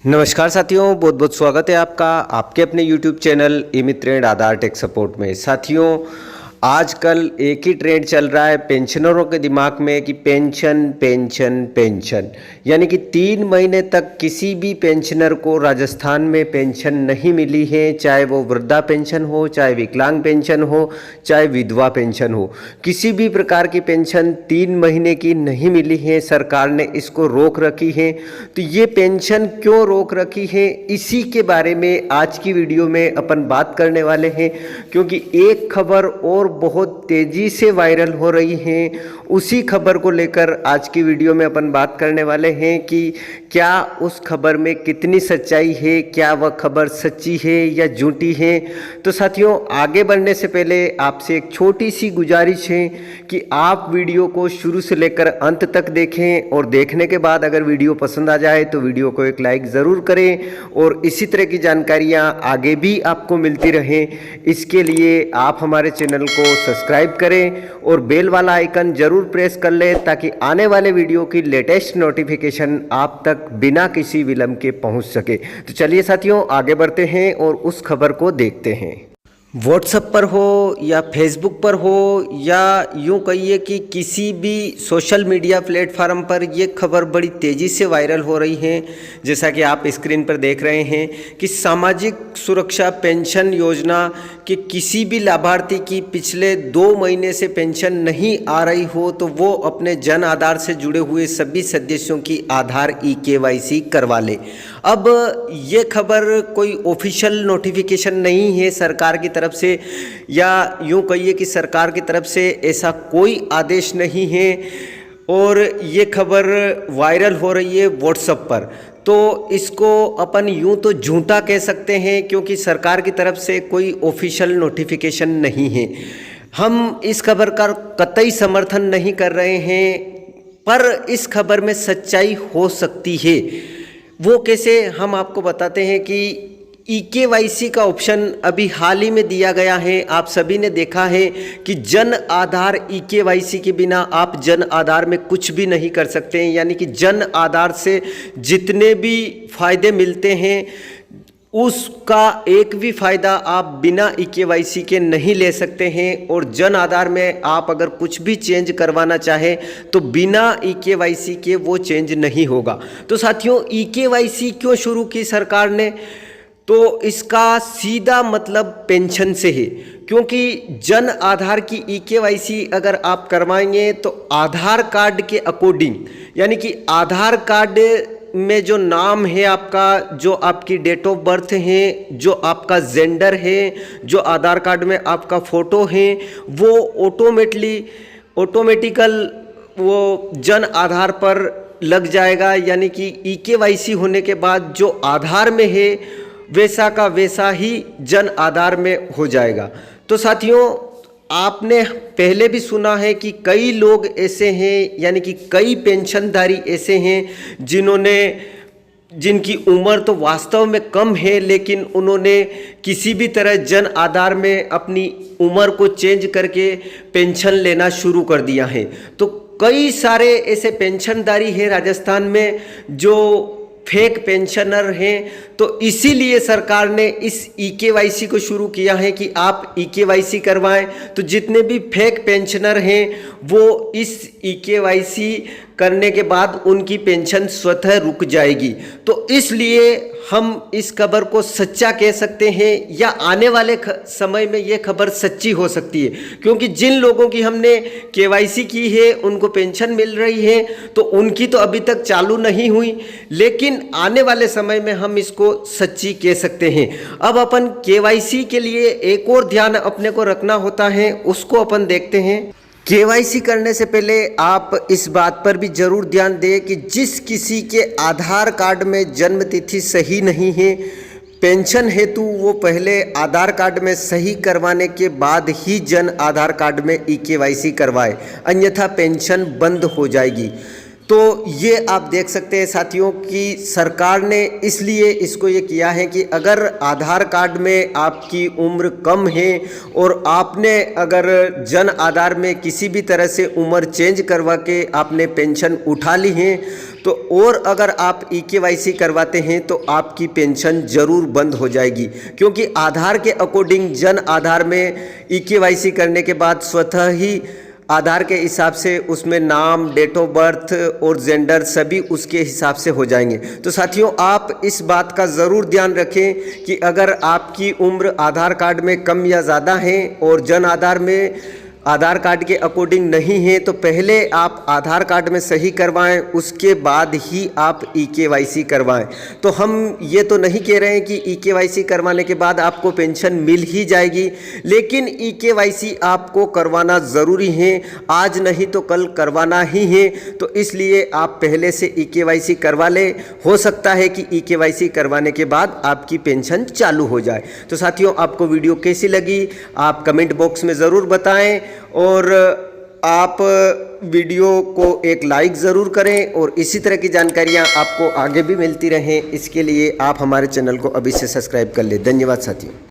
नमस्कार साथियों, बहुत बहुत स्वागत है आपका आपके अपने YouTube चैनल ई मित्र आधार टेक सपोर्ट में। साथियों, आजकल एक ही ट्रेंड चल रहा है पेंशनरों के दिमाग में कि पेंशन पेंशन पेंशन, यानी कि 3 महीने तक किसी भी पेंशनर को राजस्थान में पेंशन नहीं मिली है। चाहे वो वृद्धा पेंशन हो, चाहे विकलांग पेंशन हो, चाहे विधवा पेंशन हो, किसी भी प्रकार की पेंशन 3 महीने की नहीं मिली है। सरकार ने इसको रोक रखी है। तो ये पेंशन क्यों रोक रखी है, इसी के बारे में आज की वीडियो में अपन बात करने वाले हैं। क्योंकि एक खबर और बहुत तेजी से वायरल हो रही है, उसी खबर को लेकर आज की वीडियो में अपन बात करने वाले हैं कि क्या उस खबर में कितनी सच्चाई है, क्या वह खबर सच्ची है या झूठी है। तो साथियों, आगे बढ़ने से पहले आपसे एक छोटी सी गुजारिश है कि आप वीडियो को शुरू से लेकर अंत तक देखें, और देखने के बाद अगर वीडियो पसंद आ जाए तो वीडियो को एक लाइक ज़रूर करें, और इसी तरह की जानकारियाँ आगे भी आपको मिलती रहें। इसके लिए आप हमारे चैनल को सब्सक्राइब करें और बेल वाला आइकन ज़रूर प्रेस कर लें, ताकि आने वाले वीडियो की लेटेस्ट नोटिफिकेशन आप तक बिना किसी विलंब के पहुंच सके। तो चलिए साथियों, आगे बढ़ते हैं और उस खबर को देखते हैं। व्हाट्सएप पर हो या फेसबुक पर हो या यूँ कहिए कि किसी भी सोशल मीडिया प्लेटफार्म पर ये खबर बड़ी तेज़ी से वायरल हो रही है। जैसा कि आप स्क्रीन पर देख रहे हैं कि सामाजिक सुरक्षा पेंशन योजना के किसी भी लाभार्थी की पिछले 2 महीने से पेंशन नहीं आ रही हो तो वो अपने जन आधार से जुड़े हुए सभी सदस्यों की आधार ई-KYC करवा ले। अब ये खबर कोई ऑफिशियल नोटिफिकेशन नहीं है सरकार की तरफ से, या यूँ कहिए कि सरकार की तरफ से ऐसा कोई आदेश नहीं है, और ये खबर वायरल हो रही है व्हाट्सएप पर। तो इसको अपन यूँ तो झूठा कह सकते हैं, क्योंकि सरकार की तरफ से कोई ऑफिशियल नोटिफिकेशन नहीं है। हम इस खबर का कतई समर्थन नहीं कर रहे हैं, पर इस खबर में सच्चाई हो सकती है। वो कैसे, हम आपको बताते हैं कि ई-KYC का ऑप्शन अभी हाल ही में दिया गया है। आप सभी ने देखा है कि जन आधार ई-KYC के बिना आप जन आधार में कुछ भी नहीं कर सकते हैं। यानी कि जन आधार से जितने भी फायदे मिलते हैं उसका एक भी फ़ायदा आप बिना ई-KYC के नहीं ले सकते हैं। और जन आधार में आप अगर कुछ भी चेंज करवाना चाहें तो बिना ई-KYC के वो चेंज नहीं होगा। तो साथियों, ई-KYC क्यों शुरू की सरकार ने, तो इसका सीधा मतलब पेंशन से है। क्योंकि जन आधार की ई-KYC अगर आप करवाएंगे तो आधार कार्ड के अकॉर्डिंग, यानी कि आधार कार्ड में जो नाम है आपका, जो आपकी डेट ऑफ बर्थ है, जो आपका जेंडर है, जो आधार कार्ड में आपका फ़ोटो है, वो ऑटोमेटिकल वो जन आधार पर लग जाएगा। यानी कि ई-KYC होने के बाद जो आधार में है वैसा का वैसा ही जन आधार में हो जाएगा। तो साथियों, आपने पहले भी सुना है कि कई लोग ऐसे हैं, यानी कि कई पेंशनधारी ऐसे हैं जिनकी उम्र तो वास्तव में कम है, लेकिन उन्होंने किसी भी तरह जन आधार में अपनी उम्र को चेंज करके पेंशन लेना शुरू कर दिया है। तो कई सारे ऐसे पेंशनधारी हैं राजस्थान में जो फेक पेंशनर हैं। तो इसीलिए सरकार ने इस ई-KYC को शुरू किया है कि आप ई-KYC करवाएं। तो जितने भी फेक पेंशनर हैं वो इस ई-KYC करने के बाद उनकी पेंशन स्वतः रुक जाएगी। तो इसलिए हम इस खबर को सच्चा कह सकते हैं, या आने वाले समय में ये खबर सच्ची हो सकती है। क्योंकि जिन लोगों की हमने KYC की है उनको पेंशन मिल रही है, तो उनकी तो अभी तक चालू नहीं हुई, लेकिन आने वाले समय में हम इसको सच्ची कह सकते हैं। अब अपन KYC के लिए एक और ध्यान अपने को रखना होता है, उसको अपन देखते हैं। KYC करने से पहले आप इस बात पर भी जरूर ध्यान दें कि जिस किसी के आधार कार्ड में जन्म तिथि सही नहीं है, पेंशन हेतु वो पहले आधार कार्ड में सही करवाने के बाद ही जन आधार कार्ड में ई-KYC करवाए, अन्यथा पेंशन बंद हो जाएगी। तो ये आप देख सकते हैं साथियों कि सरकार ने इसलिए इसको ये किया है कि अगर आधार कार्ड में आपकी उम्र कम है और आपने अगर जन आधार में किसी भी तरह से उम्र चेंज करवा के आपने पेंशन उठा ली है तो और अगर आप EKYC करवाते हैं तो आपकी पेंशन ज़रूर बंद हो जाएगी, क्योंकि आधार के अकॉर्डिंग जन आधार में EKYC करने के बाद स्वतः ही आधार के हिसाब से उसमें नाम, डेट ऑफ बर्थ और जेंडर सभी उसके हिसाब से हो जाएंगे। तो साथियों आप इस बात का ज़रूर ध्यान रखें कि अगर आपकी उम्र आधार कार्ड में कम या ज़्यादा है और जन आधार में आधार कार्ड के अकॉर्डिंग नहीं है तो पहले आप आधार कार्ड में सही करवाएं, उसके बाद ही आप EKYC करवाएं। तो हम ये तो नहीं कह रहे हैं कि EKYC करवाने के बाद आपको पेंशन मिल ही जाएगी, लेकिन EKYC आपको करवाना ज़रूरी है, आज नहीं तो कल करवाना ही है। तो इसलिए आप पहले से EKYC करवा लें, हो सकता है कि EKYC करवाने के बाद आपकी पेंशन चालू हो जाए। तो साथियों आपको वीडियो कैसी लगी आप कमेंट बॉक्स में ज़रूर बताएं और आप वीडियो को एक लाइक ज़रूर करें और इसी तरह की जानकारियां आपको आगे भी मिलती रहें, इसके लिए आप हमारे चैनल को अभी से सब्सक्राइब कर लें। धन्यवाद साथियों।